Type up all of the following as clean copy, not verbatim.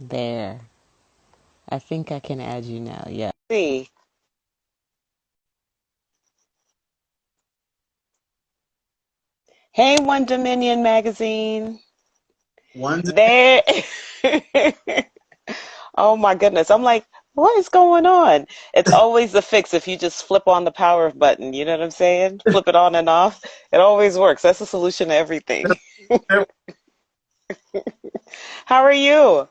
There. I think I can add you now. Yeah. See. Hey, One Dominion magazine. One There. Oh my goodness. I'm like, what is going on? It's always the fix if you just flip on the power button. You know what I'm saying? Flip it on and off. It always works. That's the solution to everything. day. How are you?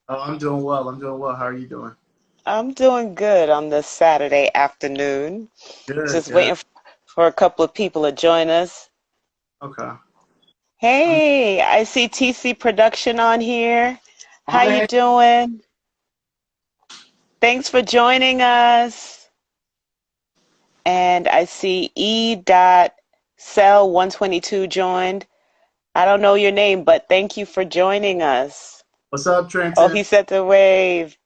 Oh, I'm doing well. I'm doing well. How are you doing? I'm doing good on this Saturday afternoon. Good, Just good. waiting for a couple of people to join us. Okay. Um, Hey, I see TC Production on here. How you hey. doing? Thanks for joining us. And I see E. Dot Cell 122 joined. I don't know your name, but thank you for joining us. What's up, Oh, Trenton? he said the wave.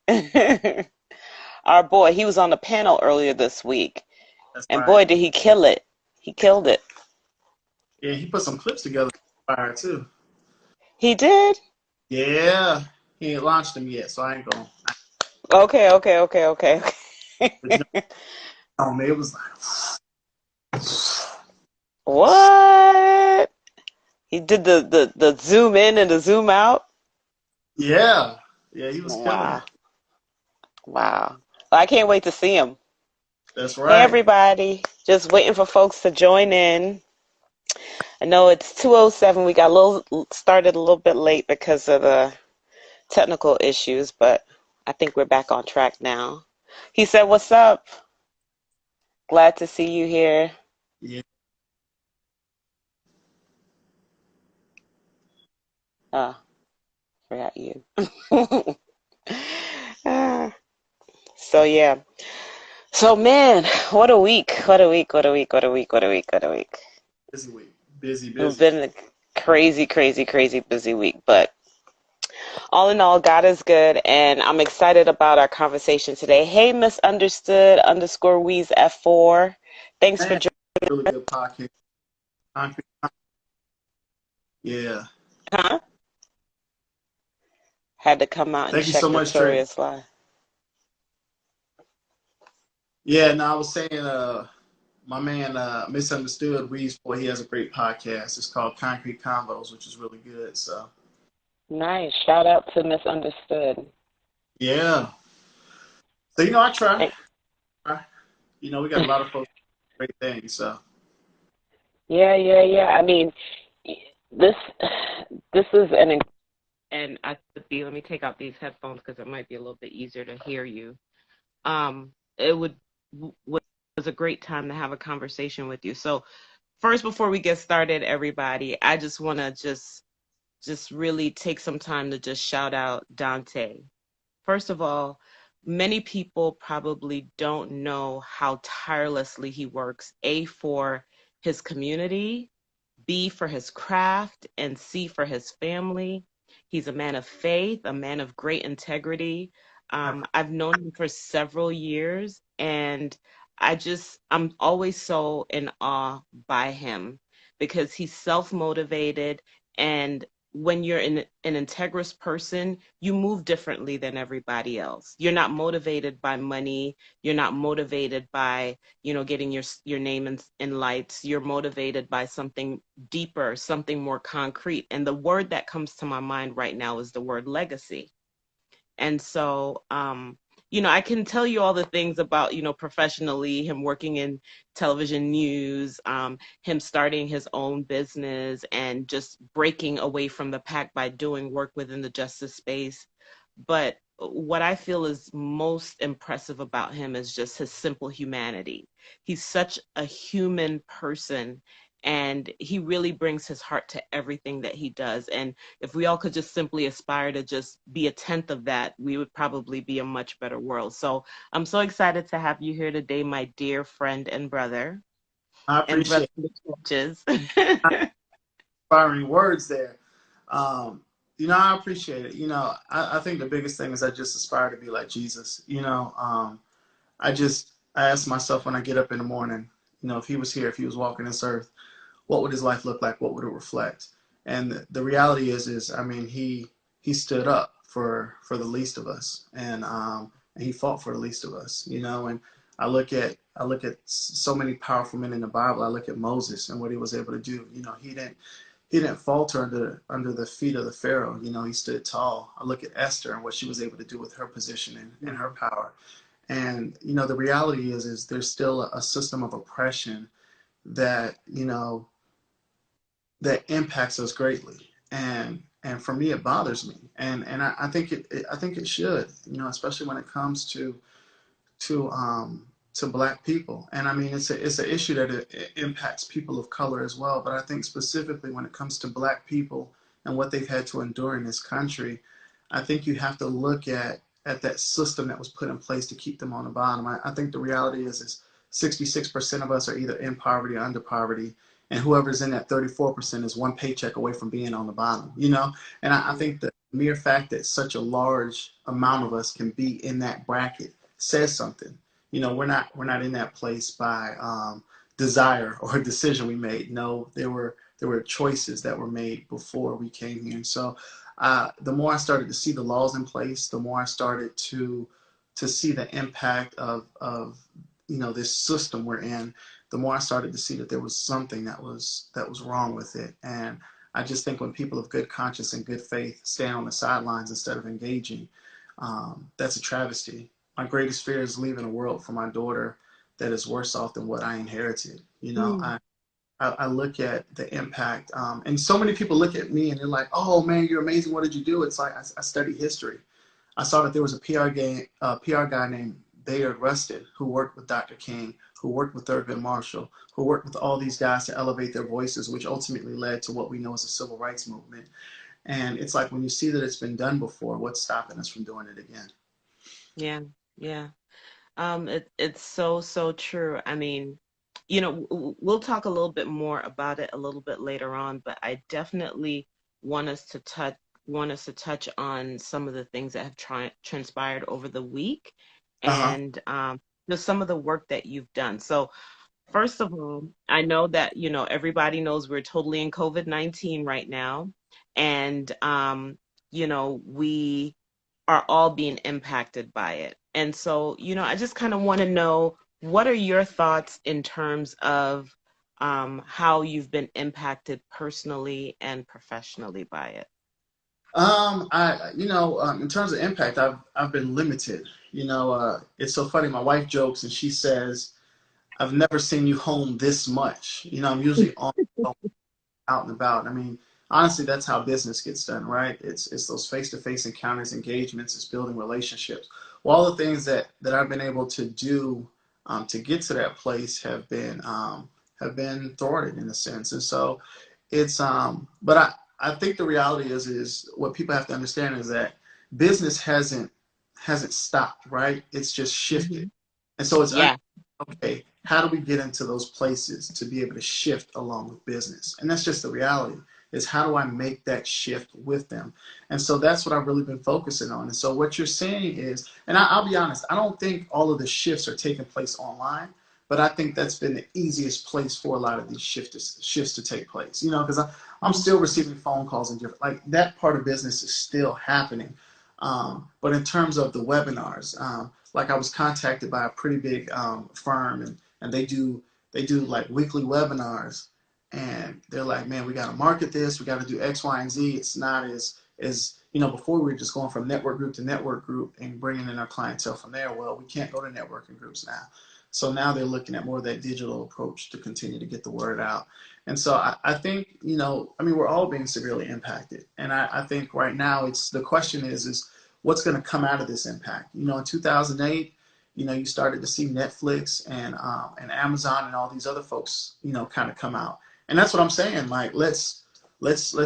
Our boy, he was on the panel earlier this week, That's and right. boy, did he kill it. He killed it. Yeah, he put some clips together. Fire too. He did? Yeah, he ain't launched them yet, so I ain't going. Okay, okay, okay, okay. But it was like, What? He did the zoom in and the zoom out? yeah, yeah, he was killing Wow. it. Wow. Well, I can't wait to see him. That's Hey, right. everybody. Just waiting for folks to join in. I know it's 2:07. We got a little started a little bit late because of the technical issues, but I think we're back on track now. He said, "What's up? Glad to see you here." Yeah. Oh, forgot you. Ah, so yeah. So man, what a week. What a week. What a week. What a week. What a week. What a week. Busy week. Busy, It's busy. been a crazy, crazy, crazy busy week, but all in all, God is good, and I'm excited about our conversation today. Hey, misunderstood underscore Weeze F4. Thanks for Man, joining. really good podcast. Concrete. Yeah. Huh? Had to come out and Thank you so check much, Trent. Notorious Live. Yeah, no, I was saying, my man, Misunderstood Reads, boy, he has a great podcast. It's called Concrete Convos, which is really good. So, Nice. Shout out to Misunderstood. yeah. So, I try. Hey, We got a lot of folks doing great things. So, yeah, yeah, yeah. I mean, this this is an and I let me take out these headphones because it might be a little bit easier to hear you. It was a great time to have a conversation with you. So first, before we get started, everybody, I just want to just really take some time to just shout out Dontaye. First of all, many people probably don't know how tirelessly he works, A, for his community, B, for his craft, and C, for his family. He's a man of faith, a man of great integrity. I, I've known him for several years, and I'm always so in awe by him because he's self-motivated. And when you're an integrous person, you move differently than everybody else. You're not motivated by money. You're not motivated by getting your name in lights. You're motivated by something deeper, something more concrete. And the word that comes to my mind right now is the word legacy. And so, I can tell you all the things about, professionally, him working in television news, him starting his own business and just breaking away from the pack by doing work within the justice space. But what I feel is most impressive about him is just his simple humanity. He's such a human person, and he really brings his heart to everything that he does. And if we all could just simply aspire to just be a tenth of that, we would probably be a much better world. So I'm so excited to have you here today, my dear friend and brother, I and brother appreciate in the trenches. inspiring words there. Um, I appreciate it. I think the biggest thing is I just aspire to be like Jesus. I ask myself when I get up in the morning, if he was here, if he was walking this earth, what would his life look like? What would it reflect? And the reality is I mean, he stood up for the least of us, and he fought for the least of us, you know. And I look at so many powerful men in the Bible. I look at Moses and what he was able to do. You know, he didn't falter under the feet of the Pharaoh. You know, he stood tall. I look at Esther and what she was able to do with her position and her power. And you know, the reality is there's still a system of oppression that, you know, that impacts us greatly. And for me, it bothers me. And I think I think it should, you know, especially when it comes to to black people. And I mean, it's an issue that it impacts people of color as well. But I think specifically when it comes to black people and what they've had to endure in this country, I think you have to look at that system that was put in place to keep them on the bottom. I think the reality is 66% of us are either in poverty or under poverty, and whoever's in that 34% is one paycheck away from being on the bottom, you know? And I think the mere fact that such a large amount of us can be in that bracket says something. You know, we're not in that place by desire or a decision we made. No, there were choices that were made before we came here. And so the more I started to see the laws in place, the more I started to see the impact of you know, this system we're in, the more I started to see that there was something that was wrong with it. And I just think when people of good conscience and good faith stand on the sidelines instead of engaging, that's a travesty. My greatest fear is leaving a world for my daughter that is worse off than what I inherited. You know, Mm. I look at the impact, and so many people look at me and they're like, "Oh man, you're amazing. What did you do?" It's like I study history. I saw that there was a PR guy named Bayard Rustin who worked with Dr. King, who worked with Thurgood Marshall, who worked with all these guys to elevate their voices, which ultimately led to what we know as the civil rights movement. And it's like when you see that it's been done before, what's stopping us from doing it again? Yeah, yeah. It's so, so true. I mean, you know, we'll talk a little bit more about it a little bit later on, but I definitely want us to touch on some of the things that have transpired over the week, Uh huh. and just some of the work that you've done. So, first of all, I know that, you know, everybody knows we're totally in COVID-19 right now, and you know, we are all being impacted by it. And so, you know, I just kind of want to know, what are your thoughts in terms of how you've been impacted personally and professionally by it? In terms of impact, I've been limited. You know, it's so funny. My wife jokes and she says, "I've never seen you home this much." You know, I'm usually on out and about. I mean, honestly, that's how business gets done, right? It's those face-to-face encounters, engagements, it's building relationships. Well, all the things that I've been able to do to get to that place have been thwarted in a sense. And so but I think the reality is what people have to understand is that business hasn't stopped, right? It's just shifted. Hmm. And so it's Yeah, okay, how do we get into those places to be able to shift along with business? And that's just the reality, is how do I make that shift with them? And so that's what I've really been focusing on. And so what you're saying is, and I'll be honest, I don't think all of the shifts are taking place online, but I think that's been the easiest place for a lot of these shifts to take place. You know, because I'm still receiving phone calls and different, like that part of business is still happening. But in terms of the webinars, like I was contacted by a pretty big firm, and they do like weekly webinars, and they're like, man, we got to market this, we got to do X, Y, and Z. It's not as you know, before we were just going from network group to network group and bringing in our clientele from there. Well, we can't go to networking groups now. So now they're looking at more of that digital approach to continue to get the word out. And so I think, you know, I mean, we're all being severely impacted. And I think right now it's the question is what's going to come out of this impact? You know, in 2008, you know, you started to see Netflix and Amazon and all these other folks, you know, kind of come out. And that's what I'm saying. Like, let's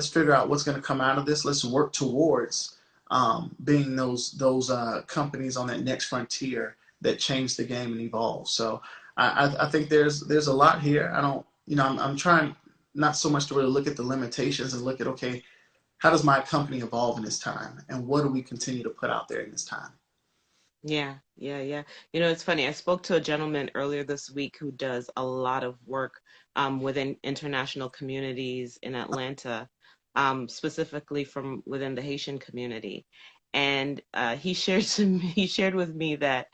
figure out what's going to come out of this. Let's work towards being those companies on that next frontier that change the game and evolve. So I think there's a lot here. I don't, you know, I'm trying not so much to really look at the limitations and look at, okay, how does my company evolve in this time, and what do we continue to put out there in this time? yeah, yeah, yeah. You know, it's funny. I spoke to a gentleman earlier this week who does a lot of work within international communities in Atlanta, specifically from within the Haitian community. and he shared with me that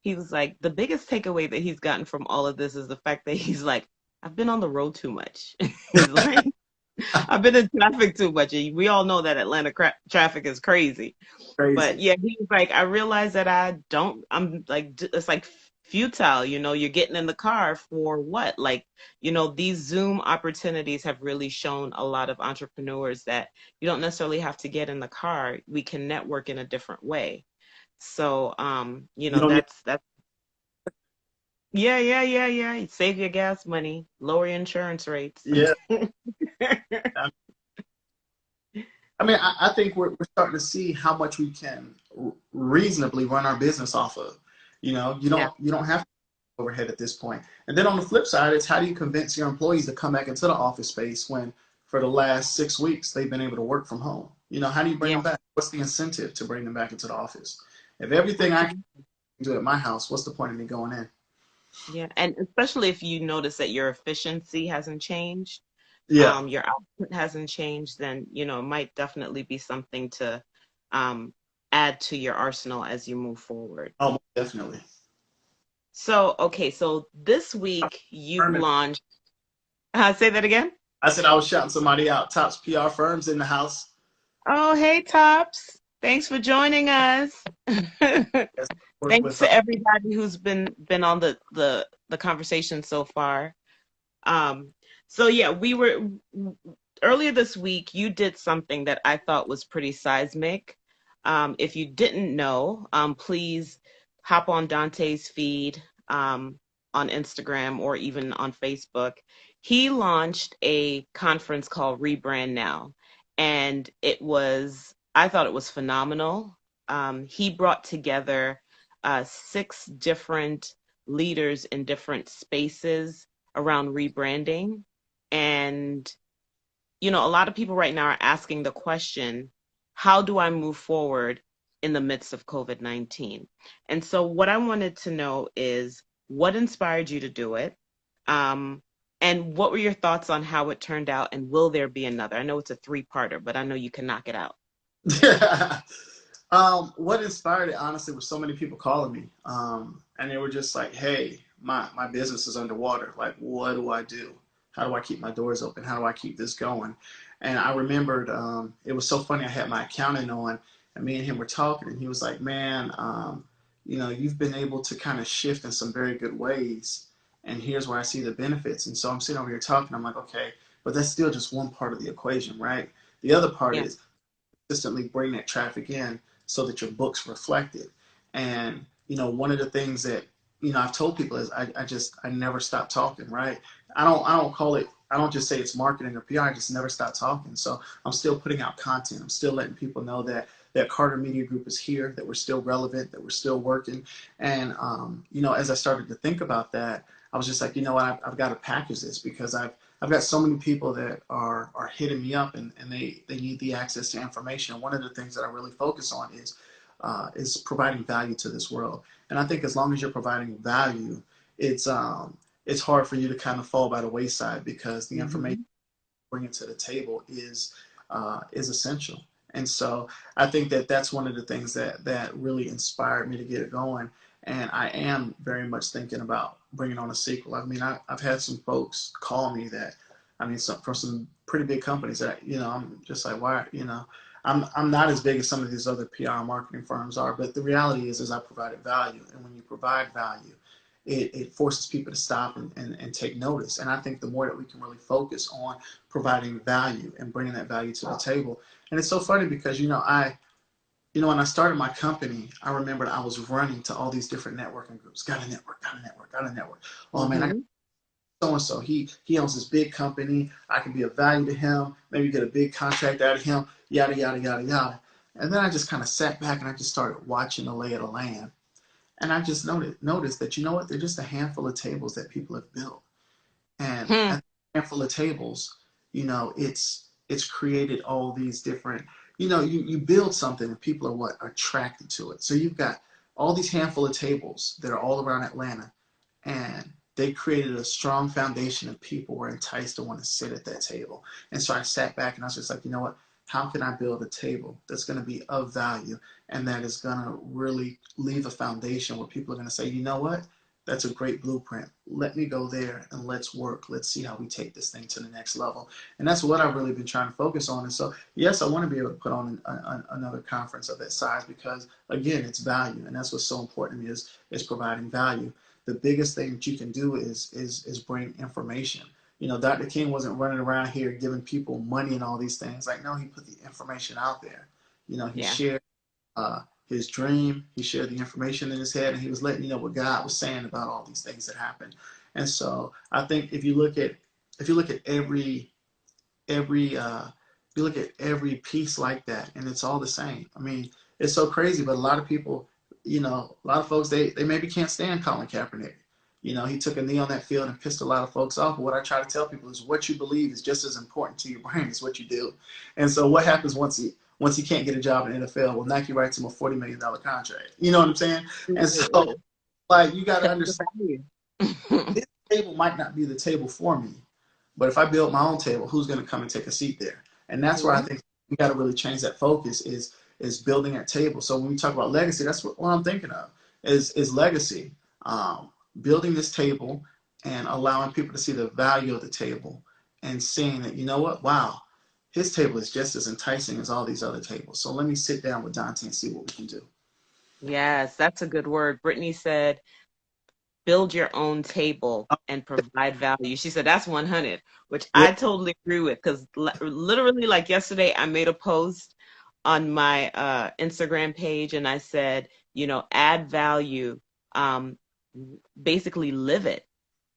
he was like, the biggest takeaway that he's gotten from all of this is the fact that he's like, I've been on the road too much. He's like, I've been in traffic too much. And we all know that Atlanta traffic is crazy. But Crazy. yeah, he was like, I realized that I'm like, it's like futile, you're getting in the car for what? Like, these Zoom opportunities have really shown a lot of entrepreneurs that you don't necessarily have to get in the car. We can network in a different way. So, You don't need. that's, yeah, yeah, yeah, yeah. You save your gas money, lower your insurance rates. Yeah. I mean, I think we're starting to see how much we can reasonably run our business off of. Yeah, You don't have to overhead at this point. And then on the flip side, it's how do you convince your employees to come back into the office space when for the last 6 weeks they've been able to work from home? How do you bring yeah. them back? What's the incentive to bring them back into the office? If everything I can do at my house, what's the point of me going in? Yeah, and especially if you notice that your efficiency hasn't changed, Yeah, your output hasn't changed, then it might definitely be something to um, add to your arsenal as you move forward. almost definitely. So, okay, so this week you've launched. Say that again. I said I was shouting somebody out. Tops PR firms in the house. Oh, hey, Tops. Thanks for joining us. Yes, work Thanks with to everybody who's been on the conversation so far. Um, so yeah, we were earlier this week, you did something that I thought was pretty seismic. If you didn't know, please hop on Dante's feed on Instagram or even on Facebook. He launched a conference called Rebrand Now, and I thought it was phenomenal. He brought together six different leaders in different spaces around rebranding. And, a lot of people right now are asking the question, how do I move forward in the midst of COVID-19? And so what I wanted to know is what inspired you to do it? Um, and what were your thoughts on how it turned out? And will there be another? I know it's a three-parter, but I know you can knock it out. it. What inspired it, honestly, was so many people calling me. And they were just like, hey, my business is underwater. Like, what do I do? How do I keep my doors open? How do I keep this going? And I remembered, it was so funny. I had my accountant on, and me and him were talking, and he was like, man, you've been able to kind of shift in some very good ways. And here's where I see the benefits. And so I'm sitting over here talking. I'm like, okay, but that's still just one part of the equation, right? The other part Yeah, is consistently bring that traffic in so that your books reflect it. And one of the things that I've told people is I never stop talking, right? I don't call it, I don't just say it's marketing or PR. I just never stop talking. So I'm still putting out content. I'm still letting people know that Carter Media Group is here, that we're still relevant, that we're still working. And as I started to think about that, I was just like, you know what, I've got to package this because I've got so many people that are hitting me up and they need the access to information. And one of the things that I really focus on is providing value to this world. And I think as long as you're providing value, it's hard for you to kind of fall by the wayside because the information hmm you bring it to the table is essential. And so I think that that's one of the things that really inspired me to get it going. And I am very much thinking about bringing on a sequel. I mean, I've had some folks call me that, I mean, from some pretty big companies that, I'm just like, why, I'm not as big as some of these other PR marketing firms are, but the reality is I provided value. And when you provide value, it forces people to stop and take notice. And I think the more that we can really focus on providing value and bringing that value to the table. And it's so funny because, when I started my company, I remembered I was running to all these different networking groups. Got a network, got a network, got a network. Oh man, I got hmm so and so. He owns this big company. I can be of value to him. Maybe get a big contract out of him. Yada yada yada yada. And then I just kind of sat back and I just started watching the lay of the land. And I just noticed that they're just a handful of tables that people have built. And Hmm. at a handful of tables, it's created all these different, you build something and people are what attracted to it. So you've got all these handful of tables that are all around Atlanta, and they created a strong foundation of people were enticed to want to sit at that table. And so I sat back and I was just like, you know what? how can I build a table that's going to be of value and that is going to really leave a foundation where people are going to say, you know what? That's a great blueprint. Let me go there and let's work. Let's see how we take this thing to the next level. And that's what I've really been trying to focus on. And so, yes, I want to be able to put on another conference of that size because, again, it's value. And that's what's so important to me is providing value. The biggest thing that you can do is bring information. You know, Dr. King wasn't running around here giving people money and all these things. Like, no, he put the information out there. You know, he Yeah. shared his dream. He shared the information in his head, and he was letting you know what God was saying about all these things that happened. And so, I think if you look at every piece like that, and it's all the same. I mean, it's so crazy, but a lot of people, you know, a lot of folks they maybe can't stand Colin Kaepernick. You know, he took a knee on that field and pissed a lot of folks off. But what I try to tell people is what you believe is just as important to your brain as what you do. And so what happens once he can't get a job in the NFL? Well, Nike writes him a $40 million contract. You know what I'm saying? And so like you got to understand this table might not be the table for me, but if I build my own table, who's going to come and take a seat there? And that's where I think we got to really change that focus is building that table. So when we talk about legacy, that's what I'm thinking of is legacy. Building this table and allowing people to see the value of the table and seeing that, you know what, wow, his table is just as enticing as all these other tables. So let me sit down with Dontaye and see what we can do. Yes, that's a good word. Brittany said, build your own table and provide value. She said that's 100, which Yeah, I totally agree with because literally like yesterday I made a post on my Instagram page and I said, you know, add value, um, basically live it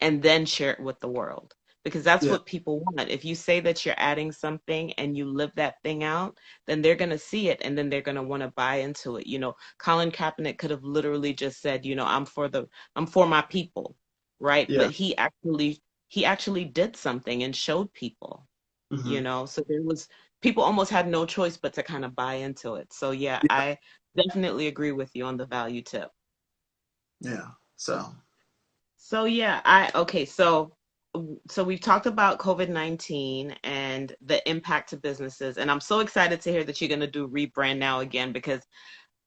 and then share it with the world because that's yeah, what people want. If you say that you're adding something and you live that thing out, then they're going to see it and then they're going to want to buy into it. You know, Colin Kaepernick could have literally just said, you know, I'm for my people, right? yeah. But he actually did something and showed people, you Hmm. know. So there was people almost had no choice but to kind of buy into it. So yeah, I definitely agree with you on the value tip. Yeah. So So yeah, I okay, so we've talked about COVID-19 and the impact to businesses, and I'm so excited to hear that you're going to do rebrand now again because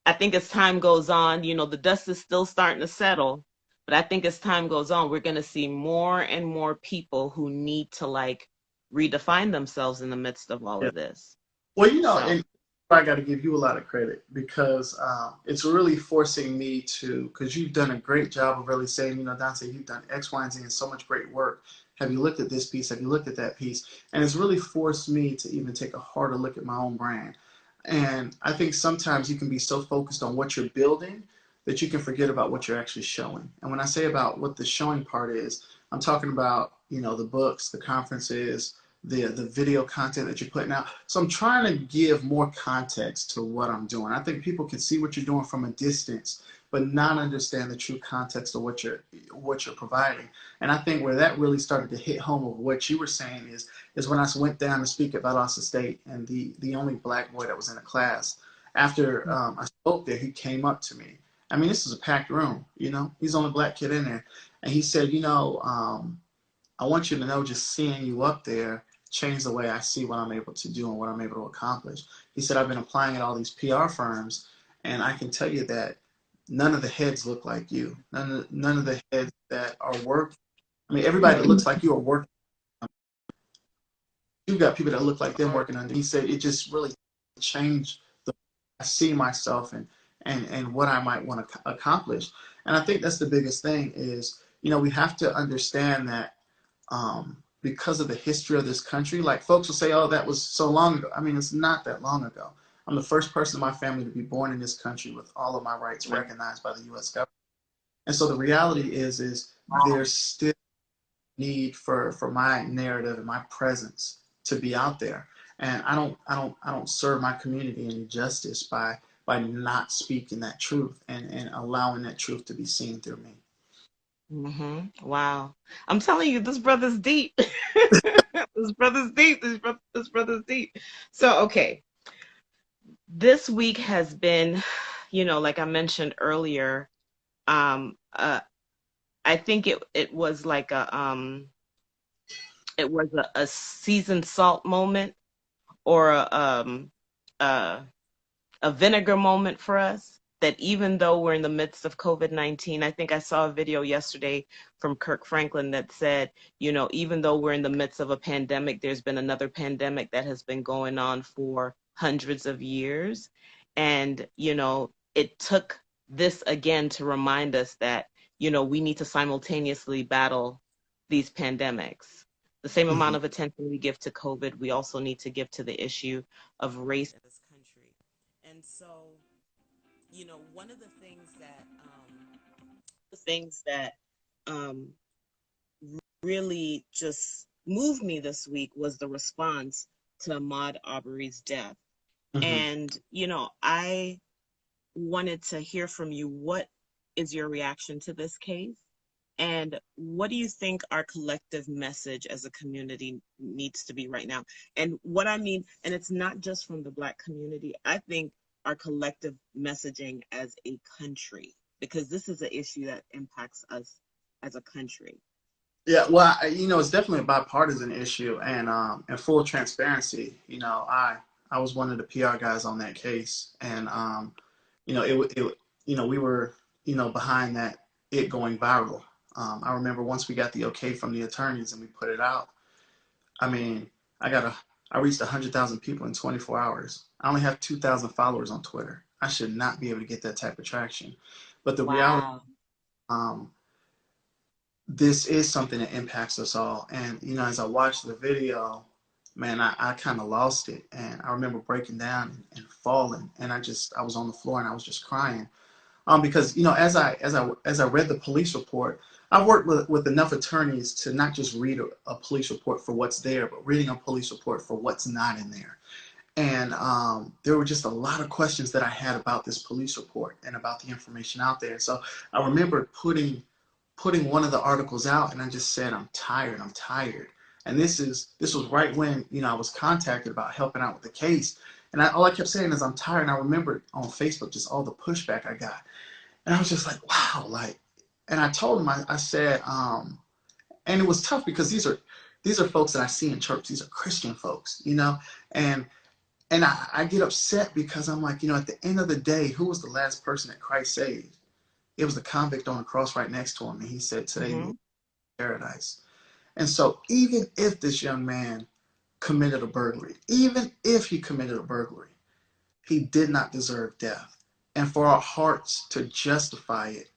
I think as time goes on, you know, the dust is still starting to settle, but I think as time goes on, we're going to see more and more people who need to like redefine themselves in the midst of all yeah. of this. Well, you know, So, and I got to give you a lot of credit because it's really forcing me to, because you've done a great job of really saying, you know, Dante, you've done X, Y, and Z and so much great work. Have you looked at this piece? Have you looked at that piece? And it's really forced me to even take a harder look at my own brand. And I think sometimes you can be so focused on what you're building that you can forget about what you're actually showing. And when I say about what the showing part is, I'm talking about, you know, the books, the conferences, the video content that you're putting out. So I'm trying to give more context to what I'm doing. I think people can see what you're doing from a distance, but not understand the true context of what you're providing. And I think where that really started to hit home of what you were saying is when I went down to speak at Valdosta State, and the only black boy that was in the class. After I spoke there, he came up to me. I mean, this is a packed room. You know, he's the only black kid in there, and he said, you know, I want you to know, just seeing you up there changed the way I see what I'm able to do and what I'm able to accomplish. He said, I've been applying at all these PR firms, and I can tell you that none of the heads look like you. None of the heads that are working. I mean, everybody that looks like you are working. You've got people that look like them working under. He said it just really changed the way I see myself and what I might want to accomplish. And I think that's the biggest thing is, you know, we have to understand that because of the history of this country. Like folks will say, "Oh, that was so long ago." I mean, it's not that long ago. I'm the first person in my family to be born in this country with all of my rights recognized by the U.S. government. And so the reality is there's still need for my narrative and my presence to be out there. And I don't serve my community any justice by not speaking that truth and allowing that truth to be seen through me. wow. I'm telling you, this brother's deep. This brother's deep. This brother's deep. So, okay. This week has been, you know, like I mentioned earlier, um, uh, I think it was like it was a seasoned salt moment or uh, a vinegar moment for us, that even though we're in the midst of COVID-19, I think I saw a video yesterday from Kirk Franklin that said, even though we're in the midst of a pandemic, there's been another pandemic that has been going on for hundreds of years. And, it took this again to remind us that, we need to simultaneously battle these pandemics. The same amount Mhm. of attention we give to COVID, we also need to give to the issue of race in this country. And so, one of the things that um, really just moved me this week was the response to Ahmaud Arbery's death. Mhm. And, I wanted to hear from you. What is your reaction to this case? And what do you think our collective message as a community needs to be right now? And what I mean, and it's not just from the Black community, I think our collective messaging as a country, because this is an issue that impacts us as a country. Yeah, well, it's definitely a bipartisan issue, and full transparency, I was one of the PR guys on that case, and we were behind that, it going viral. I remember once we got the okay from the attorneys and we put it out. I mean, I reached 100,000 people in 24 hours. I only have 2,000 followers on Twitter. I should not be able to get that type of traction, but the reality, Wow. um, this is something that impacts us all. And, as I watched the video, man, I kind of lost it. And I remember breaking down and falling. And I was on the floor and I was just crying. Because, as I read the police report, I've worked with enough attorneys to not just read a police report for what's there, but reading a police report for what's not in there. And there were just a lot of questions that I had about this police report and about the information out there. So I remember putting one of the articles out, and I just said, I'm tired, I'm tired. And this was right when, I was contacted about helping out with the case. And all I kept saying is I'm tired. And I remember on Facebook just all the pushback I got. And I was just like, wow, like, and I told him, I said, and it was tough because these are folks that I see in church. These are Christian folks, and I get upset because I'm like, at the end of the day, who was the last person that Christ saved? It was the convict on the cross right next to him. And he said, today you will Mm-hmm. be in paradise. And so even if this young man committed a burglary, even if he committed a burglary, he did not deserve death. And for our hearts to justify it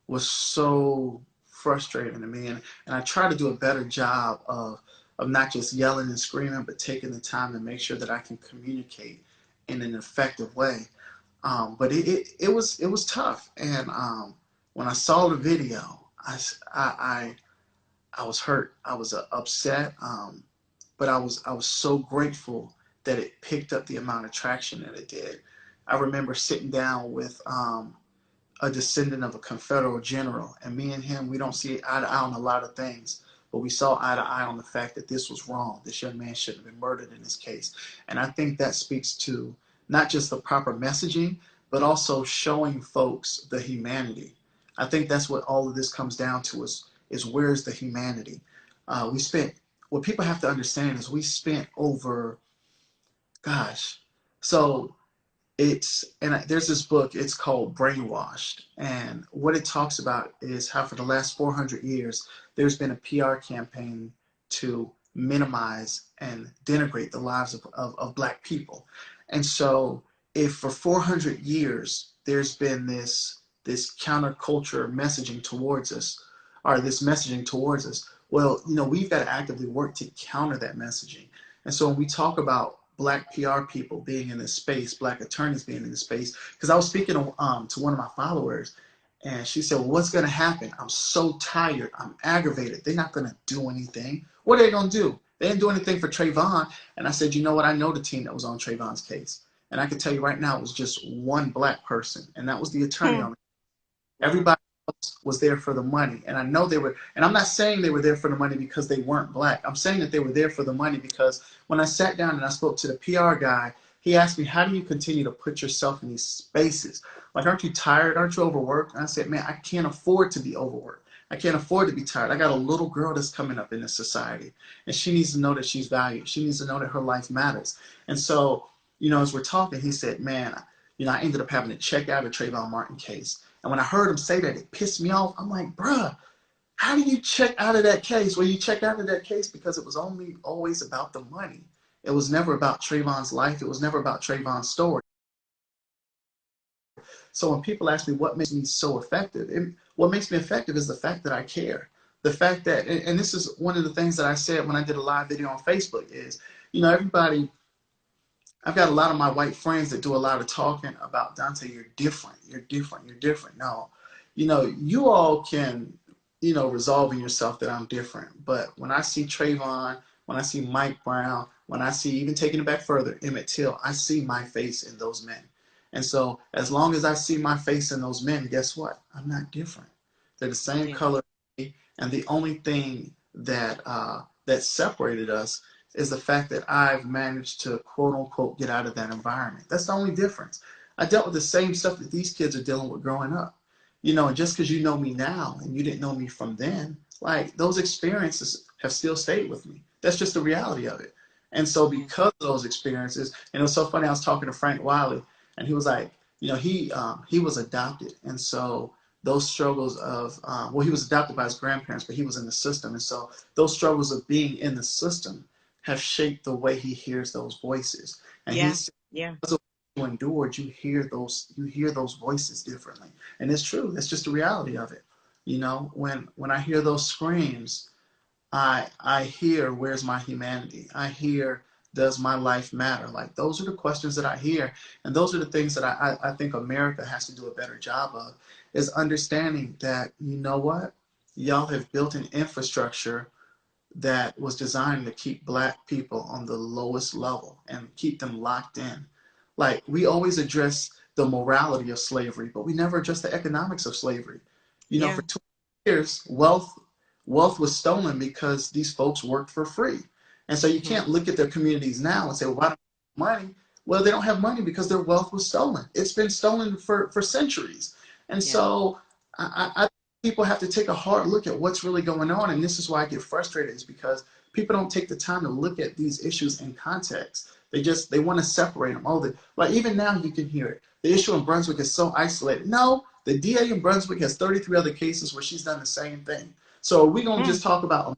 was so frustrating to me. And I try to do a better job of not just yelling and screaming, but taking the time to make sure that I can communicate in an effective way. But it was tough. And when I saw the video, I was hurt. I was upset. But I was so grateful that it picked up the amount of traction that it did. I remember sitting down with a descendant of a Confederate general, and me and him, we don't see eye to eye on a lot of things, but we saw eye to eye on the fact that this was wrong. This young man shouldn't have been murdered in this case. And I think that speaks to not just the proper messaging, but also showing folks the humanity. I think that's what all of this comes down to is where's the humanity? We spent, what people have to understand is we spent over, gosh, so there's this book, it's called Brainwashed, and what it talks about is how for the last 400 years there's been a PR campaign to minimize and denigrate the lives of Black people. And so if for 400 years there's been this counterculture messaging towards us, or this messaging towards us, well, we've got to actively work to counter that messaging. And so when we talk about Black PR people being in this space, Black attorneys being in this space, because I was speaking to one of my followers, and she said, well, what's going to happen? I'm so tired. I'm aggravated. They're not going to do anything. What are they going to do? They didn't do anything for Trayvon. And I said, you know what? I know the team that was on Trayvon's case. And I can tell you right now, it was just one Black person, and that was the attorney Hmm. on it. Wow. Everybody else was there for the money. And I know they were, and I'm not saying they were there for the money because they weren't Black. I'm saying that they were there for the money because when I sat down and I spoke to the PR guy, he asked me, how do you continue to put yourself in these spaces? Like, aren't you tired? Aren't you overworked? And I said, man, I can't afford to be overworked. I can't afford to be tired. I got a little girl that's coming up in this society, and she needs to know that she's valued. She needs to know that her life matters. And so, as we're talking, he said, man, I ended up having to check out a Trayvon Martin case. And when I heard him say that, it pissed me off. I'm like, bruh, how do you check out of that case? Well, you checked out of that case because it was only always about the money. It was never about Trayvon's life. It was never about Trayvon's story. So when people ask me what makes me so effective, what makes me effective is the fact that I care. The fact that, and this is one of the things that I said when I did a live video on Facebook is, everybody, I've got a lot of my white friends that do a lot of talking about, Dontaye, you're different, you're different, you're different. No, you all can, resolve in yourself that I'm different. But when I see Trayvon, when I see Mike Brown, when I see, even taking it back further, Emmett Till, I see my face in those men. And so as long as I see my face in those men, guess what? I'm not different. They're the same Yeah. color. And the only thing that separated us is the fact that I've managed to, quote unquote, get out of that environment. That's the only difference. I dealt with the same stuff that these kids are dealing with growing up. And just because you know me now and you didn't know me from then, like, those experiences have still stayed with me. That's just the reality of it. And so Yeah. because of those experiences, and it was so funny, I was talking to Frank Wiley, and he was like, he was adopted. And so those struggles of, he was adopted by his grandparents, but he was in the system. And so those struggles of being in the system have shaped the way he hears those voices. And he Yeah. said, Yeah. because of what you endured, you hear those voices differently. And it's true. That's just the reality of it. When I hear those screams, I hear, where's my humanity? I hear, does my life matter? Like, those are the questions that I hear. And those are the things that I think America has to do a better job of, is understanding that, you know what? Y'all have built an infrastructure that was designed to keep black people on the lowest level and keep them locked in. Like, we always address the morality of slavery, but we never address the economics of slavery. For Yeah. 20 years, wealth was stolen because these folks worked for free. And so you Hmm. can't look at their communities now and say, well, why don't they have money? Well, they don't have money because their wealth was stolen. It's been stolen for centuries. And Yeah. so I people have to take a hard look at what's really going on. And this is why I get frustrated, is because people don't take the time to look at these issues in context. They want to separate them. Like, even now you can hear it. The issue in Brunswick is so isolated. No, the DA in Brunswick has 33 other cases where she's done the same thing. So are we going to Hmm. just talk about,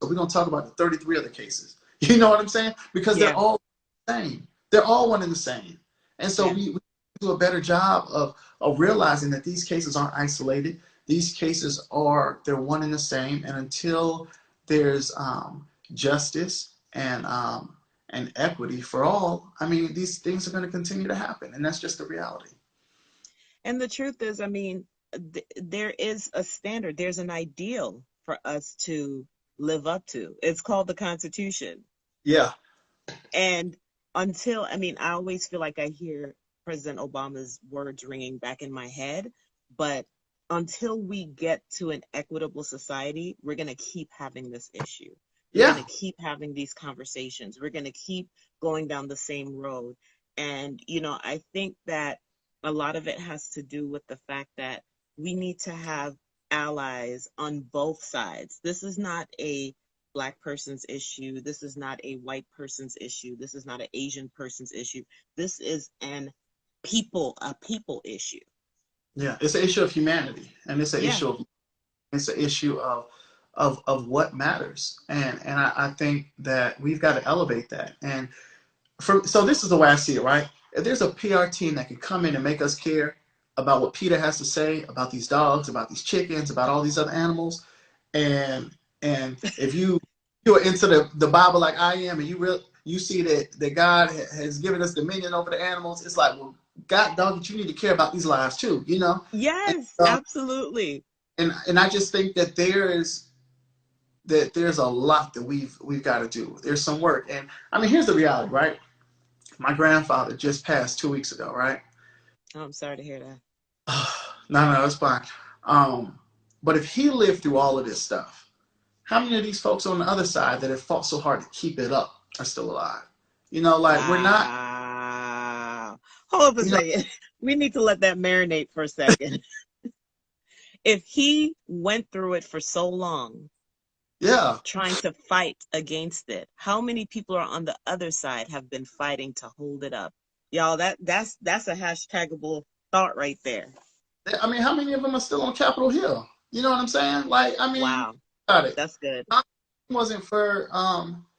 we're going to talk about the 33 other cases? You know what I'm saying? Because they're Yeah. all the same. They're all one and the same. And so Yeah. we do a better job of realizing that these cases aren't isolated. These cases they're one and the same. And until there's justice and equity for all, I mean, these things are going to continue to happen. And that's just the reality. And the truth is, I mean, there is a standard, there's an ideal for us to live up to. It's called the Constitution. Yeah. And I mean, I always feel like I hear President Obama's words ringing back in my head, but until we get to an equitable society, we're going to keep having this issue. We're going Yeah. to keep having these conversations. We're going to keep going down the same road. And, I think that a lot of it has to do with the fact that we need to have allies on both sides. This is not a Black person's issue. This is not a white person's issue. This is not an Asian person's issue. This is a people issue. Yeah. It's an issue of humanity. And Yeah. it's an issue of what matters. And I think that we've got to elevate that. And so this is the way I see it, right? If there's a PR team that can come in and make us care about what PETA has to say about these dogs, about these chickens, about all these other animals, and if you're into the Bible like I am, and you see that God has given us dominion over the animals, it's like, well, God, dog, you need to care about these lives too, And Yes, absolutely. and I just think that there's a lot that we've got to do. There's some work, and I mean, here's the reality, right? My grandfather just passed 2 weeks ago, right? Oh, I'm sorry to hear that. No, it's fine. But if he lived through all of this stuff, how many of these folks on the other side that have fought so hard to keep it up are still alive? Like, we're not, Wow. Hold up a you know, second. We need to let that marinate for a second. if he went through it for so long, Yeah. trying to fight against it, how many people are on the other side have been fighting to hold it up? Y'all, that's a hashtagable thought right there. I mean, how many of them are still on Capitol Hill? You know what I'm saying? Like, I mean, Wow, got it. that's good. He wasn't for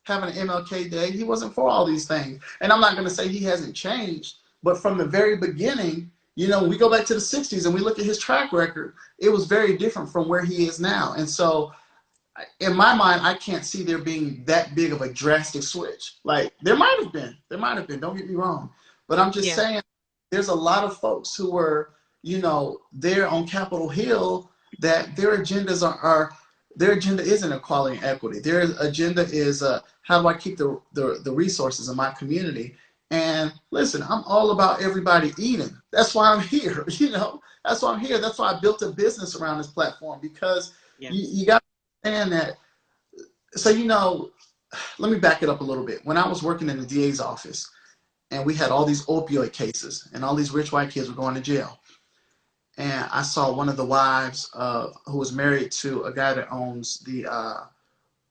having an MLK Day. He wasn't for all these things. And I'm not going to say he hasn't changed, but from the very beginning, you know, we go back to the 60s and we look at his track record, it was very different from where he is now. And so in my mind, I can't see there being that big of a drastic switch. Like there might have been, don't get me wrong. But I'm just Yeah, saying there's a lot of folks who were, you know, there on Capitol Hill that their agendas are their agenda isn't equality and equity. Their agenda is how do I keep the resources in my community? And listen, I'm all about everybody eating. That's why I'm here. You know, that's why I'm here. That's why I built a business around this platform because yeah, you got to understand that. So, you know, let me back it up a little bit. When I was working in the DA's office and we had all these opioid cases and all these rich white kids were going to jail. And I saw one of the wives who was married to a guy that owns the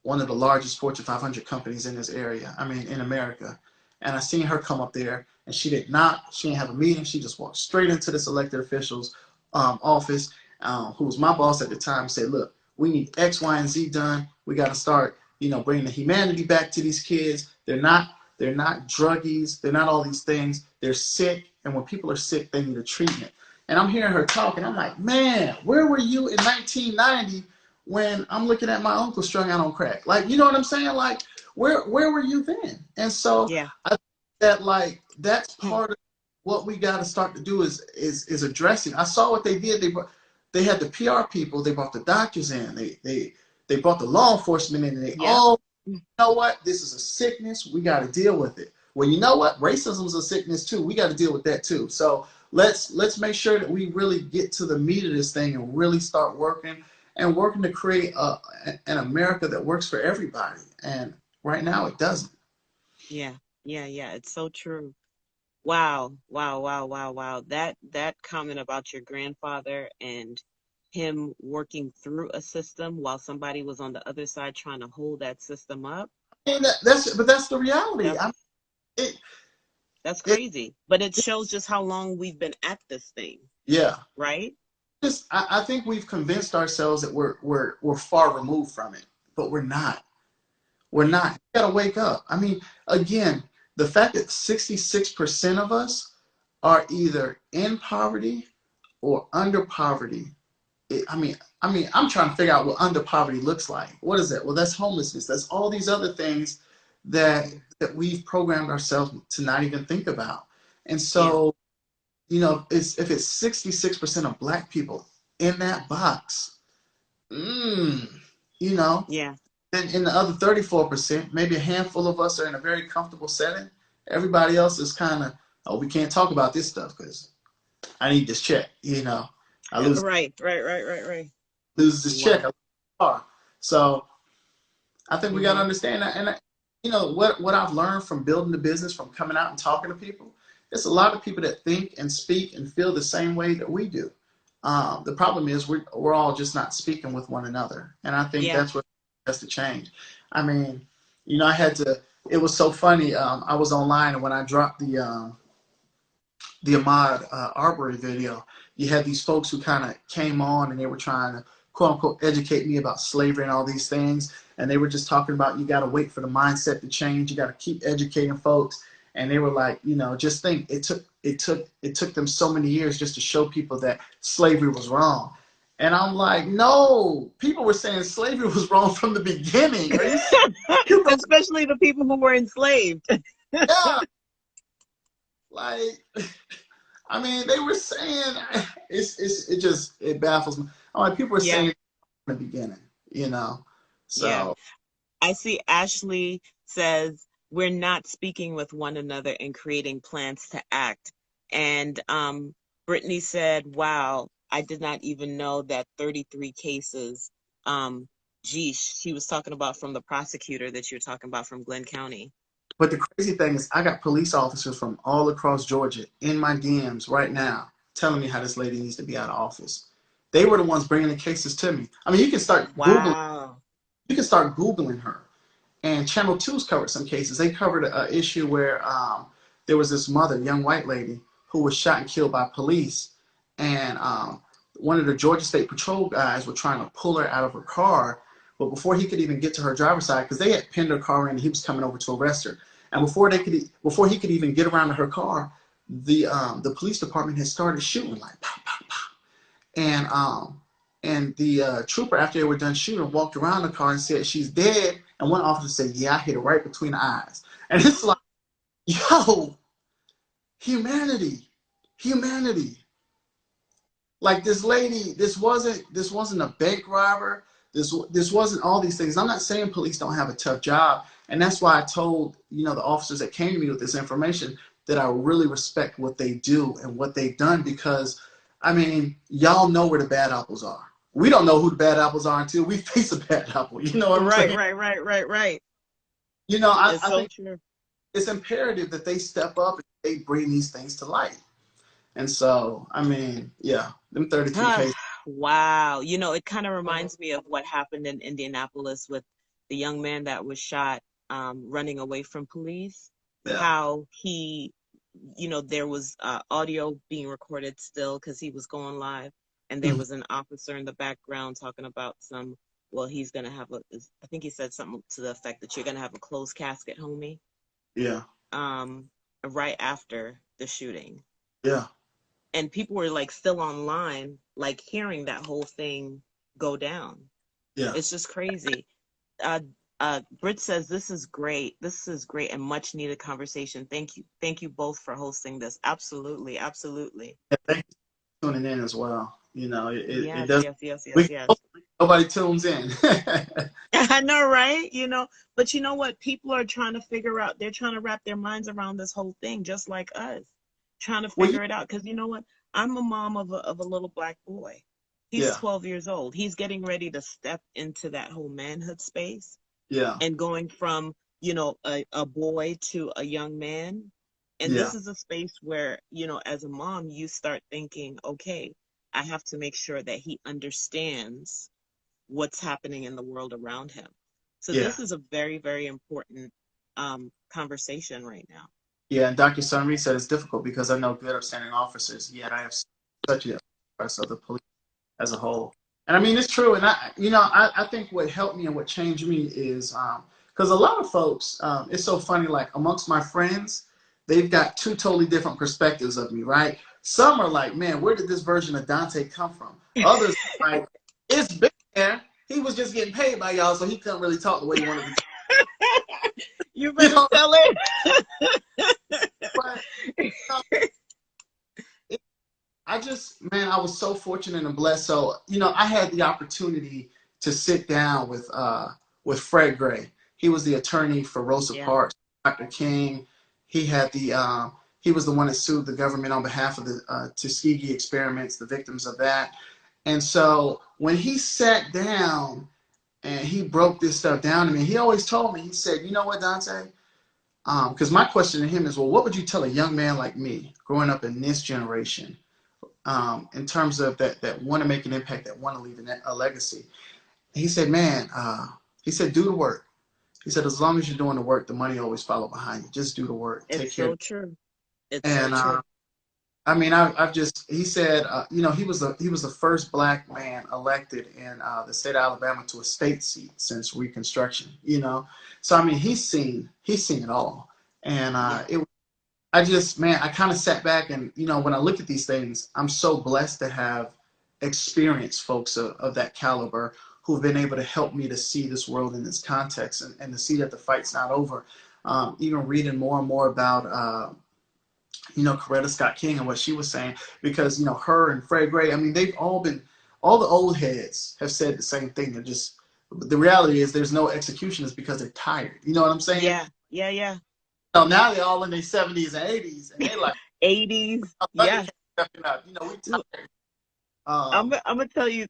one of the largest Fortune 500 companies in this area, I mean, in America. And I seen her come up there and she didn't have a meeting. She just walked straight into this elected official's office, who was my boss at the time, and said, look, we need X, Y, and Z done. We got to start, you know, bringing the humanity back to these kids. They're not druggies. They're not all these things. They're sick. And when people are sick, they need a treatment. And I'm hearing her talk, and I'm like, man, where were you in 1990 when I'm looking at my uncle strung out on crack? Like, you know what I'm saying? Like, where were you then? And so yeah. I think that like that's Hmm. part of what we got to start to do is addressing. I saw what they did. They had the PR people. They brought the doctors in. They brought the law enforcement in, and they Yep. all, you know what? This is a sickness. We got to deal with it. Well, you know what? Racism is a sickness too. We got to deal with that too. So let's make sure that we really get to the meat of this thing and really start working to create an America that works for everybody. And right now, it doesn't. Yeah, yeah. It's so true. Wow, wow, wow, wow, wow. That comment about your grandfather and him working through a system while somebody was on the other side trying to hold that system up. And that's the reality. That's It, that's it, crazy. But it shows just how long we've been at this thing, yeah. right? I think we've convinced ourselves that we're far removed from it, but we're not. We're not. You gotta wake up. I mean, again, the fact that 66% of us are either in poverty or under poverty. I'm trying to figure out what under poverty looks like. What is that? Well, that's homelessness. That's all these other things that we've programmed ourselves to not even think about. And Yeah, so, you know, if it's 66% of black people in that box, you know, yeah. then in the other 34%, maybe a handful of us are in a very comfortable setting. Everybody else is kind of, oh, we can't talk about this stuff because I need this check. You know, I Right. lose this check. I Wow. lose the car. So I think we got to Mm-hmm. understand that. And you know what I've learned from building the business, from coming out and talking to people, it's a lot of people that think and speak and feel the same way that we do. The problem is we're all just not speaking with one another, and I think Yeah. that's what has to change. I mean, you know, I had to. It was so funny. I was online, and when I dropped the Ahmaud Arbery video, you had these folks who kind of came on and they were trying to quote unquote educate me about slavery and all these things. And they were just talking about you got to wait for the mindset to change. You got to keep educating folks. And they were like, you know, just think it took them so many years just to show people that slavery was wrong. And I'm like, no, people were saying slavery was wrong from the beginning. Are you serious? Especially the people who were enslaved. Yeah, like I mean, they were saying it baffles me. I'm like, people were Yeah, saying in the beginning, you know. yeah. So, I see Ashley says we're not speaking with one another and creating plans to act. And Brittany said, wow, I did not even know that 33 cases. Geesh, she was talking about from the prosecutor that you're talking about from Glenn County. but the crazy thing is, I got police officers from all across Georgia in my DMs right now telling me how this lady needs to be out of office. They were the ones bringing the cases to me. I mean, Wow. you can start Googling her. And Channel 2's covered some cases. They covered an issue where there was this mother, young white lady, who was shot and killed by police. And one of the Georgia State Patrol guys were trying to pull her out of her car. But before he could even get to her driver's side, because they had pinned her car in and he was coming over to arrest her. And before he could even get around to her car, the police department had started shooting like pow, pow, pow. And the trooper, after they were done shooting, walked around the car and said, "She's dead." And one officer said, "Yeah, I hit her right between the eyes." And it's like, yo, humanity, humanity. Like this lady, this wasn't a bank robber. This wasn't all these things. I'm not saying police don't have a tough job, and that's why I told the officers that came to me with this information that I really respect what they do and what they've done, because I mean, y'all know where the bad apples are. We don't know who the bad apples are until we face a bad apple. You know what I'm Right, saying? right, right, right, right. It's I so think true. it's imperative that they step up and they bring these things to light. And so, I mean, yeah, them 32 Ah, cases. wow. It kind of reminds me of what happened in Indianapolis with the young man that was shot running away from police. Yeah. How there was audio being recorded still because he was going live, and there Mhm. was an officer in the background talking about well, he's going to have I think he said something to the effect that you're going to have a closed casket, homie, Yeah. um, right after the shooting. Yeah. And people were like still online, like hearing that whole thing go down. Yeah. It's just crazy. Uh, Britt says this is great. This is great and much needed conversation. Thank you both for hosting this. Absolutely, absolutely. Yeah. Thank you for tuning in as well. It Yes, does. yes, yes, yes, We yes. nobody tunes in. I know, right? But you know what? People are trying to figure out. They're trying to wrap their minds around this whole thing, just like us, trying to Well, figure it out. Because you know what? I'm a mom of a little black boy. He's yeah. 12 years old. He's getting ready to step into that whole manhood space Yeah. and going from, a boy to a young man. And Yeah. this is a space where, as a mom, you start thinking, okay, I have to make sure that he understands what's happening in the world around him. So Yeah. this is a very, very important conversation right now. Yeah. And Dr. Sunri said it's difficult because I know good upstanding officers, yet I have such a parts of the police as a whole. And I mean, it's true. And I think what helped me and what changed me is because a lot of folks, it's so funny, like amongst my friends, they've got two totally different perspectives of me, right? Some are like, man, where did this version of Dontaye come from? Others are like, it's been there. He was just getting paid by y'all, so he couldn't really talk the way he wanted to talk. You You better know, tell it. but I just, man, I was so fortunate and blessed. So, I had the opportunity to sit down with Fred Gray. He was the attorney for Rosa Yeah. Parks, Dr. King. He had he was the one that sued the government on behalf of the Tuskegee experiments, the victims of that. And so when he sat down and he broke this stuff down to me, he always told me, he said, "You know what, Dontaye?" Because my question to him is, well, what would you tell a young man like me growing up in this generation? In terms of that want to make an impact, that want to leave a legacy. He said, man, he said, do the work. He said, as long as you're doing the work, the money always follow behind you. Just do the work. Take It's care. so true. It's so And true. I mean, I've just, he said, he was the first black man elected in the state of Alabama to a state seat since Reconstruction. So I mean, he's seen it all. And Yeah. I kind of sat back and, when I look at these things, I'm so blessed to have experienced folks of that caliber who've been able to help me to see this world in this context and to see that the fight's not over. Even reading more and more about, Coretta Scott King and what she was saying, because, her and Fred Gray, I mean, all the old heads have said the same thing. The reality is there's no executioners because they're tired. You know what I'm saying? Yeah. Yeah. Yeah. So now they're all in their 70s and 80s, and they're like, 80s. Thunder Yes. stepping up. We tired. I'm Um, gonna tell you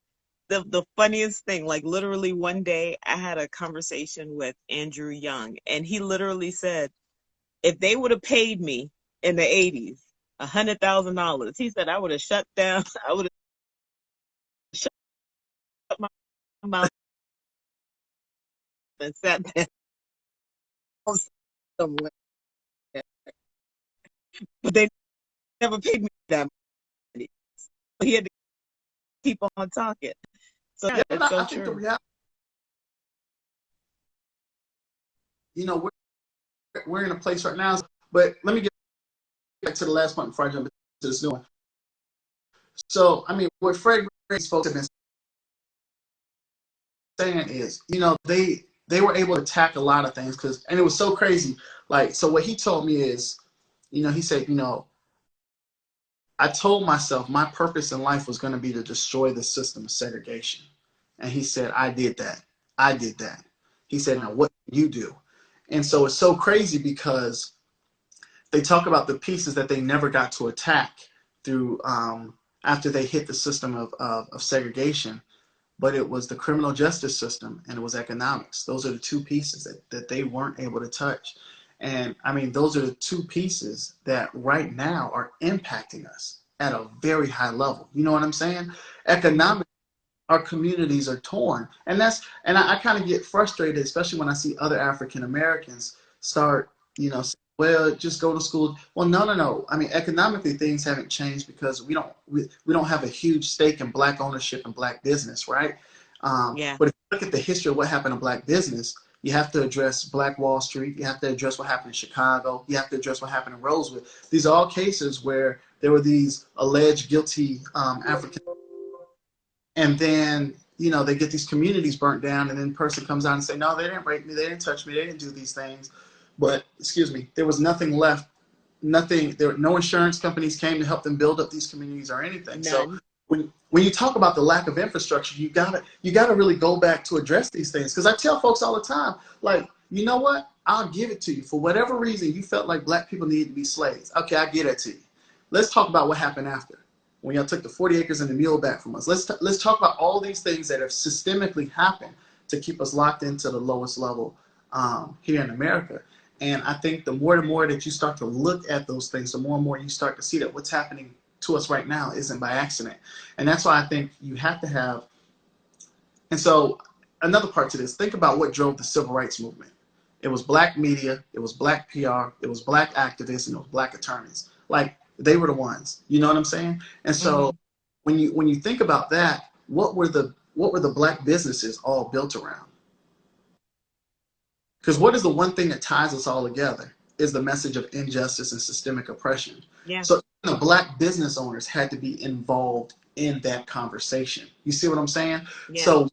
the funniest thing. Like literally one day I had a conversation with Andrew Young, and he literally said, if they would have paid me in the 80s $100,000, he said I would have shut down. I would have about and sat down somewhere, but they never paid me that money. So he had to keep on talking. So yeah, Yeah, but it's so I think the true. reality, we're in a place right now. But let me get back to the last point before I jump into this new one. So, I mean, what Fred Gray's folks have been saying is, they were able to attack a lot of things and it was so crazy. Like, so what he told me is, he said, I told myself my purpose in life was going to be to destroy the system of segregation. And he said, I did that. I did that. He said, now what do you do? And so it's so crazy because they talk about the pieces that they never got to attack through after they hit the system of segregation, but it was the criminal justice system and it was economics. Those are the two pieces that they weren't able to touch. And I mean, those are the two pieces that right now are impacting us at a very high level. You know what I'm saying? Economic, our communities are torn. And I kind of get frustrated, especially when I see other African Americans start, saying, well, just go to school. Well, no. I mean, economically, things haven't changed because we don't have a huge stake in black ownership and black business, right? Yeah. But if you look at the history of what happened in black business, you have to address Black Wall Street. You have to address what happened in Chicago. You have to address what happened in Rosewood. These are all cases where there were these alleged guilty African, and then they get these communities burnt down, and then the person comes out and say, no, they didn't rape me, they didn't touch me, they didn't do these things. But excuse me, there was nothing left. No insurance companies came to help them build up these communities or anything. None. So when you talk about the lack of infrastructure, you gotta really go back to address these things. Because I tell folks all the time, like, you know what? I'll give it to you. For whatever reason, you felt like black people needed to be slaves. Okay, I get it to you. Let's talk about what happened after, when y'all took the 40 acres and the mule back from us. Let's talk about all these things that have systemically happened to keep us locked into the lowest level here in America. And I think the more and more that you start to look at those things, the more and more you start to see that what's happening to us right now isn't by accident. And that's why I think you have to have. And so another part to this, think about what drove the civil rights movement. It was black media, it was black PR, it was black activists, and it was black attorneys. Like, they were the ones. You know what I'm saying? And so when you think about that, what were the black businesses all built around? Because what is the one thing that ties us all together is the message of injustice and systemic oppression. Yeah. So the black business owners had to be involved in that conversation. You see what I'm saying? Yeah. So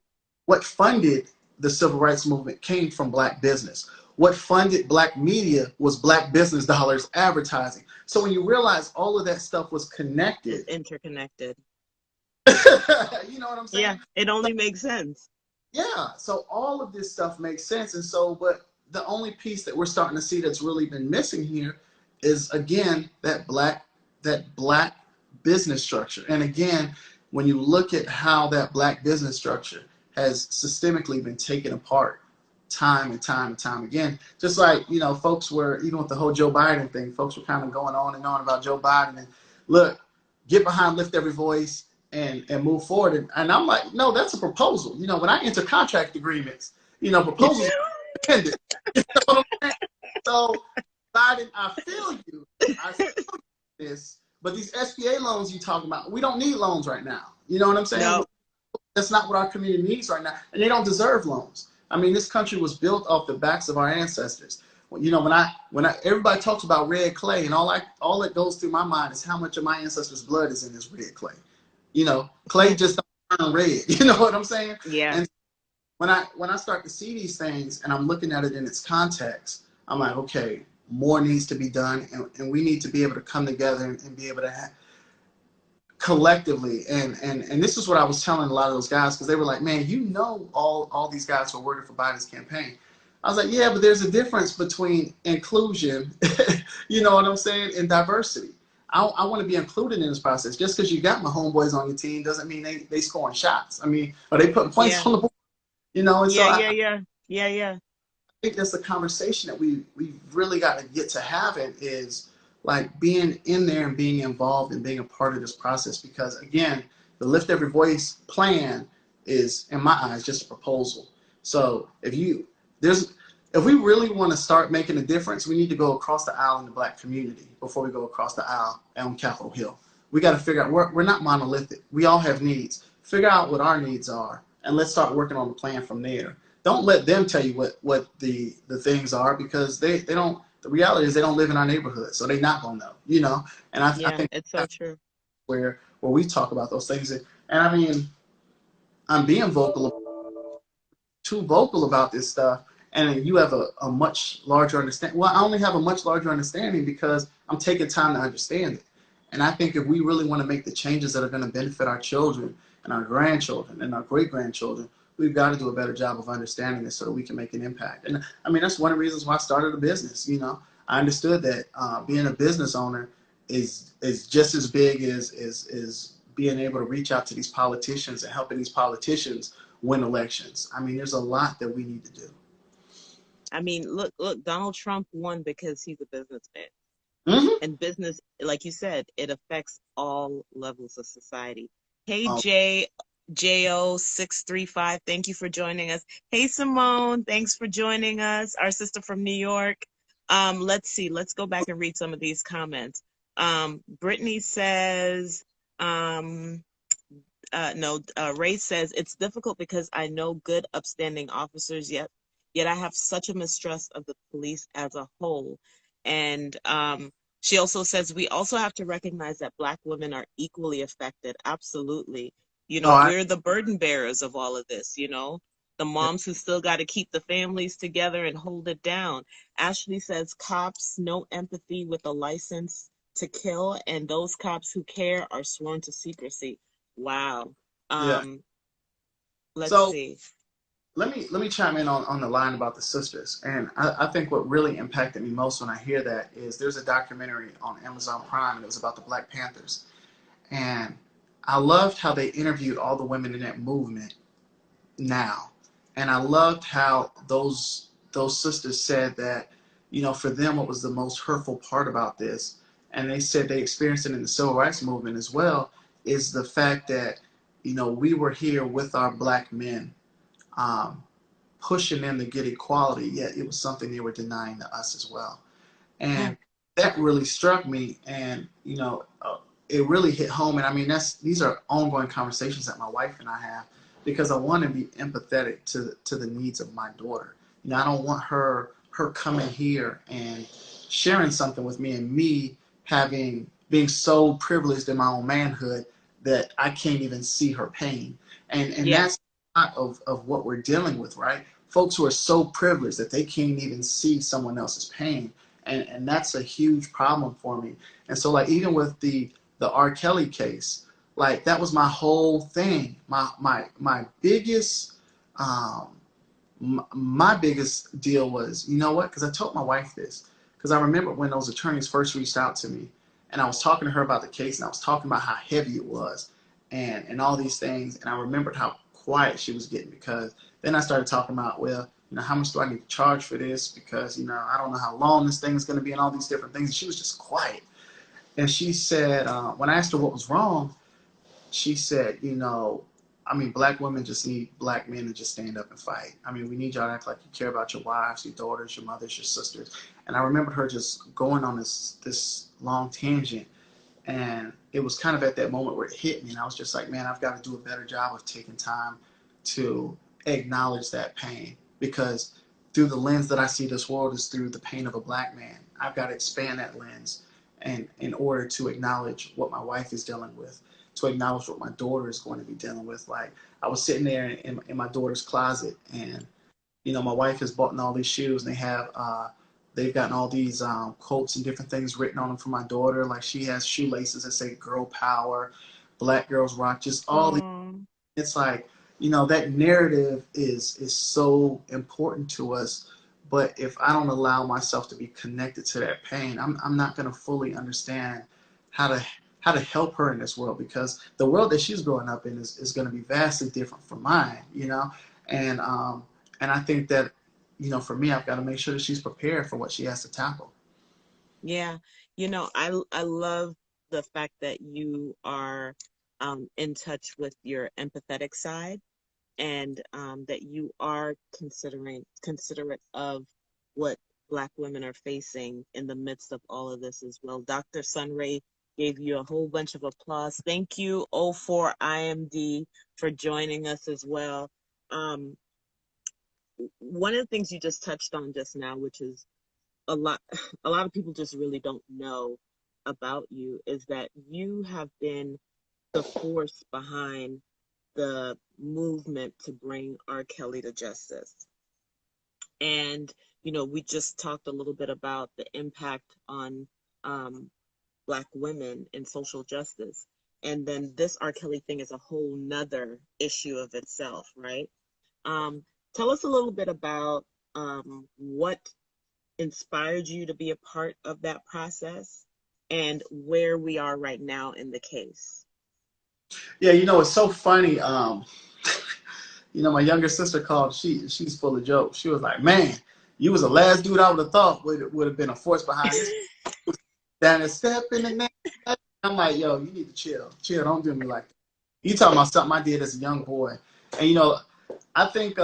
what funded the civil rights movement came from black business. What funded black media was black business dollars advertising. So when you realize all of that stuff was connected. It's interconnected. You know what I'm saying? Yeah, it only makes sense. Yeah, so all of this stuff makes sense. And so, but the only piece that we're starting to see that's really been missing here is, again, that black business structure. And again, when you look at how that black business structure has systemically been taken apart time and time and time again, just like, folks were, even with the whole Joe Biden thing, folks were kind of going on and on about Joe Biden and, look, get behind, lift every voice, and move forward. And I'm like, no, that's a proposal. When I enter contract agreements, proposals are dependent. You know what I'm saying? So, Biden, I feel you. This, but these SBA loans you talking about, we don't need loans right now. You know what I'm saying? No. That's not what our community needs right now. And they don't deserve loans. I mean, this country was built off the backs of our ancestors. When everybody talks about red clay, and all that goes through my mind is how much of my ancestors' blood is in this red clay. Clay just don't turn red. You know what I'm saying? Yeah. And when I start to see these things and I'm looking at it in its context, I'm like, okay, more needs to be done, and we need to be able to come together and be able to collectively. And this is what I was telling a lot of those guys, because they were like, man, all these guys who are working for Biden's campaign. I was like, yeah, but there's a difference between inclusion, you know what I'm saying, and diversity. I want to be included in this process. Just because you got my homeboys on your team doesn't mean they scoring shots. I mean, are they putting points on the board? And so Yeah. I think that's the conversation that we really got to get to having, is like being in there and being involved and being a part of this process. Because again, the Lift Every Voice plan is, in my eyes, just a proposal. So if we really want to start making a difference, we need to go across the aisle in the black community before we go across the aisle on Capitol Hill. We got to figure out, we're not monolithic. We all have needs. Figure out what our needs are, and let's start working on the plan from there. Don't let them tell you what the things are, because they don't. The reality is they don't live in our neighborhood, so they're not gonna know, you know. And I Yeah, think it's so that's true. where we talk about those things. And I mean, I'm being too vocal about this stuff, and you have a much larger understanding. Well, I only have a much larger understanding because I'm taking time to understand it. And I think if we really want to make the changes that are going to benefit our children and our grandchildren and our great grandchildren, we've got to do a better job of understanding this so that we can make an impact. And I mean, that's one of the reasons why I started a business. You know, I understood that being a business owner is just as big as being able to reach out to these politicians and helping these politicians win elections. I mean, there's a lot that we need to do. I mean, look, Donald Trump won because he's a businessman. Mm-hmm. And business, like you said, it affects all levels of society. Hey, Um, Jo635, thank you for joining us. Hey, Simone, thanks for joining us, our sister from New York. Let's see, let's go back and read some of these comments. Brittany says, no, Ray says, it's difficult because I know good, upstanding officers, yet I have such a mistrust of the police as a whole. And she also says, we also have to recognize that Black women are equally affected. Absolutely. You no, know, we're the burden bearers of all of this, the yeah, moms who still got to keep the families together and hold it down. Ashley says, cops, no empathy with a license to kill, and those cops who care are sworn to secrecy. Wow. yeah. Um, let's So see. let me chime in on the line about the sisters. And I think what really impacted me most when I hear that is there's a documentary on Amazon Prime, and it was about the Black Panthers. And I loved how they interviewed all the women in that movement now. And I loved how those sisters said that, for them what was the most hurtful part about this, and they said they experienced it in the civil rights movement as well, is the fact that, we were here with our Black men, um, pushing them to get equality, yet it was something they were denying to us as well. Hmm. And that really struck me, and it really hit home. And I mean, these are ongoing conversations that my wife and I have, because I want to be empathetic to the needs of my daughter. I don't want her coming here and sharing something with me, and me having being so privileged in my own manhood that I can't even see her pain. And Yeah. that's a lot of what we're dealing with, right? Folks who are so privileged that they can't even see someone else's pain. And that's a huge problem for me. And so, like, even with the R. Kelly case, like, that was my whole thing. My biggest my biggest deal was, you know what? Because I told my wife this, because I remember when those attorneys first reached out to me, and I was talking to her about the case, and I was talking about how heavy it was, and all these things, and I remembered how quiet she was getting, because then I started talking about, well, how much do I need to charge for this? Because, I don't know how long this thing is going to be, and all these different things. And she was just quiet. And she said, when I asked her what was wrong, she said, I mean, Black women just need Black men to just stand up and fight. I mean, we need y'all to act like you care about your wives, your daughters, your mothers, your sisters. And I remembered her just going on this long tangent. And it was kind of at that moment where it hit me. And I was just like, man, I've got to do a better job of taking time to acknowledge that pain. Because through the lens that I see this world is through the pain of a Black man. I've got to expand that lens, and in order to acknowledge what my wife is dealing with, to acknowledge what my daughter is going to be dealing with. Like, I was sitting there in my daughter's closet, and my wife has bought all these shoes, and they've gotten all these quotes and different things written on them for my daughter. Like, she has shoelaces that say "Girl Power," "Black Girls Rock," just all these. Oh, It's like, that narrative is so important to us. But if I don't allow myself to be connected to that pain, I'm not going to fully understand how to how to help her in this world, because the world that she's growing up in is going to be vastly different from mine. And I think that, for me, I've got to make sure that she's prepared for what she has to tackle. yeah. I love the fact that you are in touch with your empathetic side. and that you are considerate of what Black women are facing in the midst of all of this as well. Dr. Sunray gave you a whole bunch of applause. Thank you, O4IMD, for joining us as well. One of the things you just touched on just now, which is a lot a lot of people just really don't know about you, is that you have been the force behind the movement to bring R. Kelly to justice. And, we just talked a little bit about the impact on Black women in social justice. And then this R. Kelly thing is a whole nother issue of itself, right? Tell us a little bit about what inspired you to be a part of that process and where we are right now in the case. Yeah, it's so funny. My younger sister called. She's full of jokes. She was like, "Man, you was the last dude I would have thought would have been a force behind this." Down a step in the neck. I'm like, yo, you need to chill. Don't do me like that. You talking about something I did as a young boy, and I think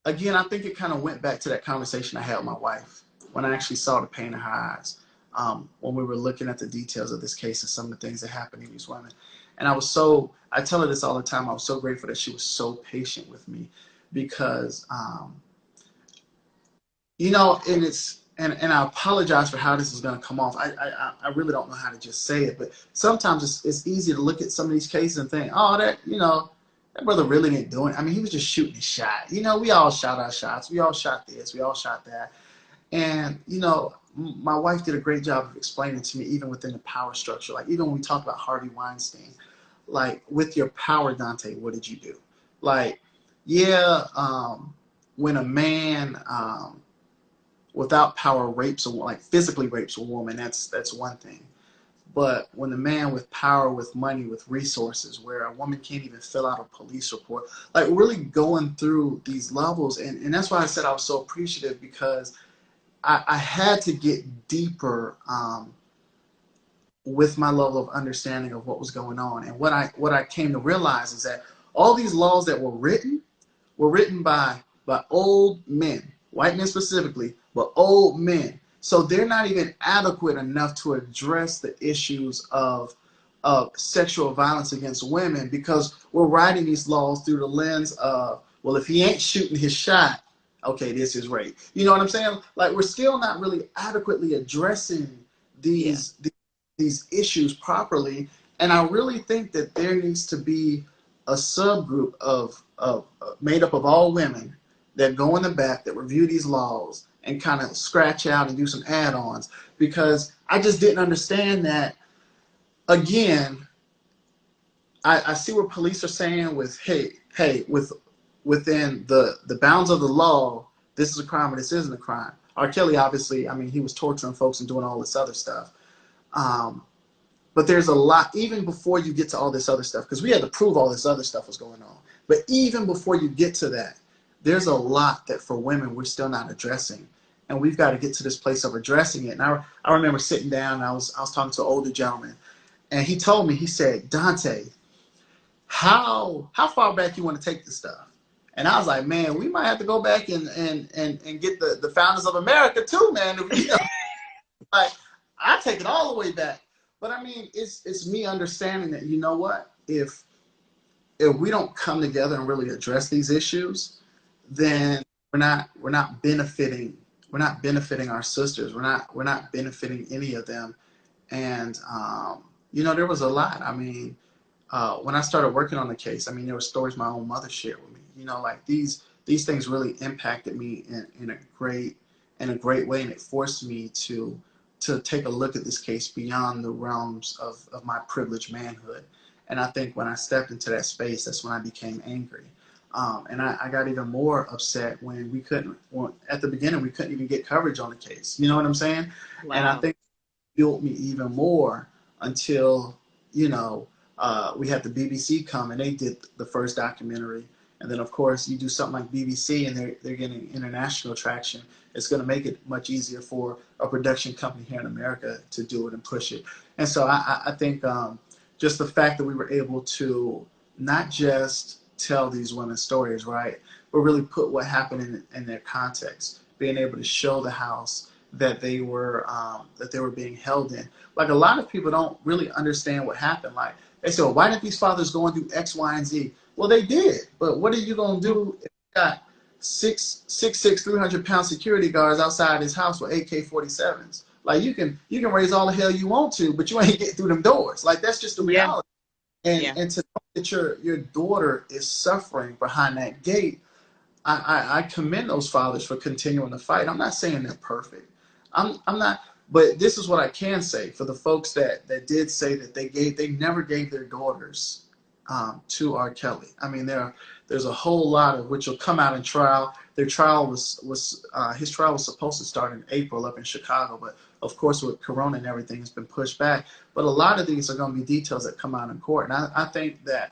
again, I think it kind of went back to that conversation I had with my wife when I actually saw the pain in her eyes, when we were looking at the details of this case and some of the things that happened to these women. And I tell her this all the time, I was so grateful that she was so patient with me because, and I apologize for how this is going to come off. I really don't know how to just say it, but sometimes it's easy to look at some of these cases and think, oh, that brother really didn't do it. I mean, he was just shooting his shot. We all shot our shots. We all shot this. We all shot that. And, my wife did a great job of explaining to me, even within the power structure, like even when we talk about Harvey Weinstein, like with your power, Dontaye, what did you do? Like, yeah, when a man without power rapes like physically rapes a woman, that's one thing. But when a man with power, with money, with resources, where a woman can't even fill out a police report, like really going through these levels. And that's why I said I was so appreciative, because I had to get deeper with my level of understanding of what was going on. And what I came to realize is that all these laws that were written by old men, white men specifically, but old men. So they're not even adequate enough to address the issues of sexual violence against women, because we're writing these laws through the lens of, well, if he ain't shooting his shot, okay, this is rape. You know what I'm saying? Like, we're still not really adequately addressing these issues properly. And I really think that there needs to be a subgroup of made up of all women that go in the back, that review these laws and kind of scratch out and do some add-ons, because I just didn't understand that. Again, I see what police are saying with, hey, within the bounds of the law, this is a crime or this isn't a crime. R. Kelly, obviously, I mean, he was torturing folks and doing all this other stuff. But there's a lot, even before you get to all this other stuff, because we had to prove all this other stuff was going on. But even before you get to that, there's a lot that for women we're still not addressing. And we've got to get to this place of addressing it. And I remember sitting down, and I was talking to an older gentleman, and he told me, he said, Dontaye, how far back you want to take this stuff? And I was like, man, we might have to go back and get the founders of America too, man. Like, I take it all the way back. But I mean, it's me understanding that, you know what, if we don't come together and really address these issues, then we're not benefiting our sisters. We're not benefiting any of them. And there was a lot. I mean, when I started working on the case, I mean, there were stories my own mother shared with me. Like these things really impacted me in a great way, and it forced me to take a look at this case beyond the realms of my privileged manhood. And I think when I stepped into that space, that's when I became angry. And I got even more upset when at the beginning, we couldn't even get coverage on the case. You know what I'm saying? Wow. And I think it fueled me even more until, we had the BBC come and they did the first documentary. And then, of course, you do something like BBC and they're getting international traction. It's going to make it much easier for a production company here in America to do it and push it. And so I think just the fact that we were able to not just tell these women's stories, right? But really put what happened in their context, being able to show the house that they were being held in. Like a lot of people don't really understand what happened. Like they say, well, why didn't these fathers go and do X, Y, and Z? Well, they did, but what are you gonna do if you got 300-pound security guards outside his house with AK-47s? Like you can raise all the hell you want to, but you ain't getting through them doors. Like that's just the Yeah. reality. And Yeah. and to know that your daughter is suffering behind that gate, I commend those fathers for continuing to fight. I'm not saying they're perfect. I'm not, but this is what I can say for the folks that did say that they never gave their daughters to R. Kelly. I mean, there's a whole lot of which will come out in trial. Their trial was his trial was supposed to start in April up in Chicago, but of course with Corona and everything, it's been pushed back. But a lot of these are going to be details that come out in court, and I think that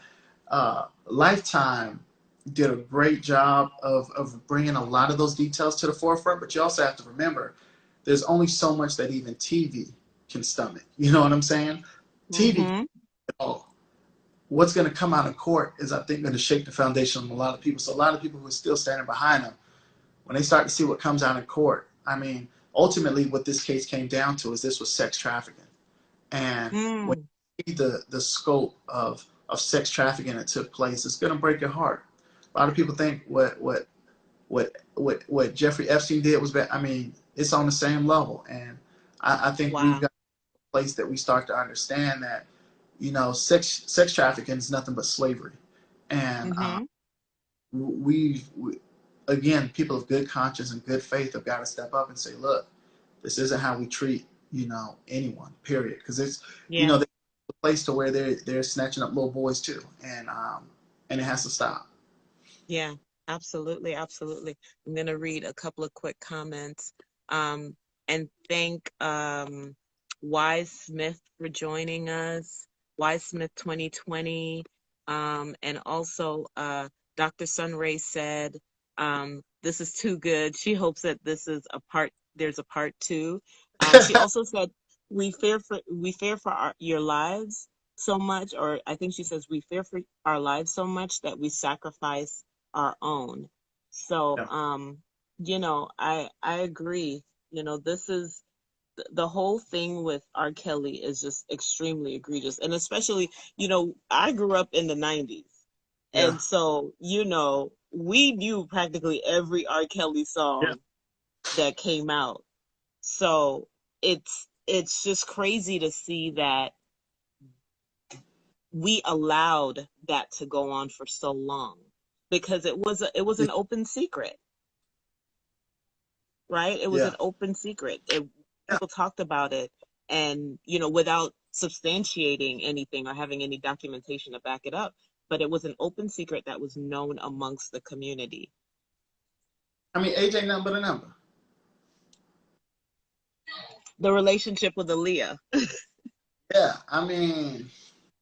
Lifetime did a great job of bringing a lot of those details to the forefront. But you also have to remember, there's only so much that even TV can stomach. You know what I'm saying? TV, Mm-hmm. what's going to come out in court is, I think, going to shake the foundation of a lot of people. So a lot of people who are still standing behind them, when they start to see what comes out in court, I mean, ultimately what this case came down to is this was sex trafficking. And when Mm. you see the scope of sex trafficking that took place, it's going to break your heart. A lot of people think what Jeffrey Epstein did was bad. I mean, it's on the same level. And I think we've Wow. got a place that we start to understand that, sex trafficking is nothing but slavery. And Mm-hmm. we again, people of good conscience and good faith have got to step up and say, look, this isn't how we treat, anyone, period. Because it's, Yeah. there's a place to where they're snatching up little boys too. And it has to stop. Yeah, absolutely, absolutely. I'm gonna read a couple of quick comments. Um, and thank Wise Smith for joining us. Wise Smith 2020. And also Dr. Sunray said, this is too good. She hopes that there's a part two. She also said, we fear for your lives so much, or I think she says we fear for our lives so much that we sacrifice our own. So, Yeah. I agree. This is the whole thing with R. Kelly is just extremely egregious. And especially, I grew up in the 90s. Yeah. And so, we knew practically every R. Kelly Yeah. song that came out. So it's just crazy to see that we allowed that to go on for so long because it was an open secret, right? It was Yeah. an open secret. Yeah. People talked about it, and without substantiating anything or having any documentation to back it up, but it was an open secret that was known amongst the community. I mean, age ain't nothing but a number. The relationship with Aaliyah. Yeah. I mean,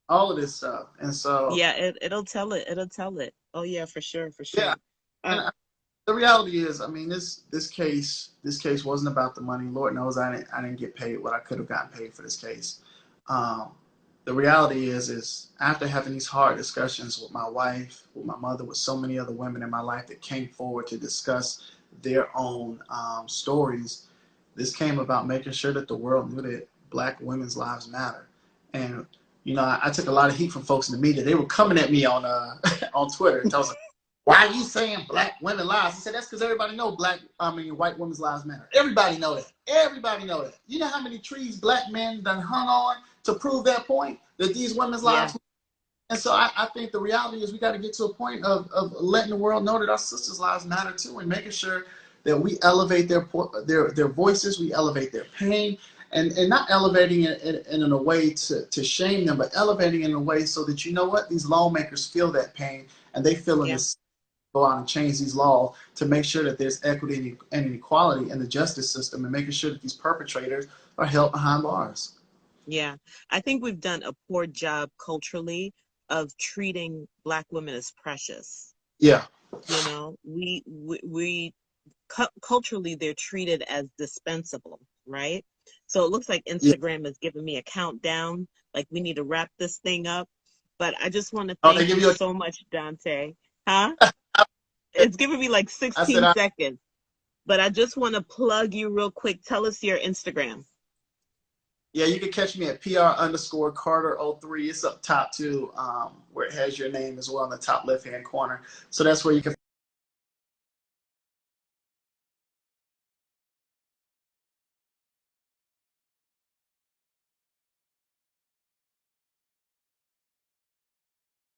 all of this stuff. And so, Yeah, it'll tell it. It'll tell it. Oh yeah, for sure, for yeah. sure. And Uh, the reality is, I mean, this case wasn't about the money. Lord knows I didn't get paid what I could have gotten paid for this case. Um, the reality is after having these hard discussions with my wife, with my mother, with so many other women in my life that came forward to discuss their own stories, this came about making sure that the world knew that Black women's lives matter. And I took a lot of heat from folks in the media. They were coming at me on on Twitter and telling me, why are you saying Black women lives? I said, that's because everybody know white women's lives matter. Everybody know that. Everybody know that. You know how many trees Black men done hung on to prove that point, that these women's yeah, lives matter? And so I think the reality is we got to get to a point of letting the world know that our sisters' lives matter too, and making sure that we elevate their voices, we elevate their pain, and not elevating it in a way to shame them, but elevating it in a way so that these lawmakers feel that pain and they feel in yeah, this go out and change these laws to make sure that there's equity and equality in the justice system, and making sure that these perpetrators are held behind bars. yeah. I think we've done a poor job culturally of treating Black women as precious. Yeah, Culturally they're treated as dispensable, right? So it looks like yeah, Instagram is giving me a countdown, like we need to wrap this thing up. But I just want to Oh, they thank give you you a. so much, Dontaye. Huh? It's giving me like I said, 16 seconds. But I just want to plug you real quick. Tell us your Instagram. yeah, you can catch me at PR_Carter03. It's up top too, where it has your name as well in the top left hand corner. So that's where you can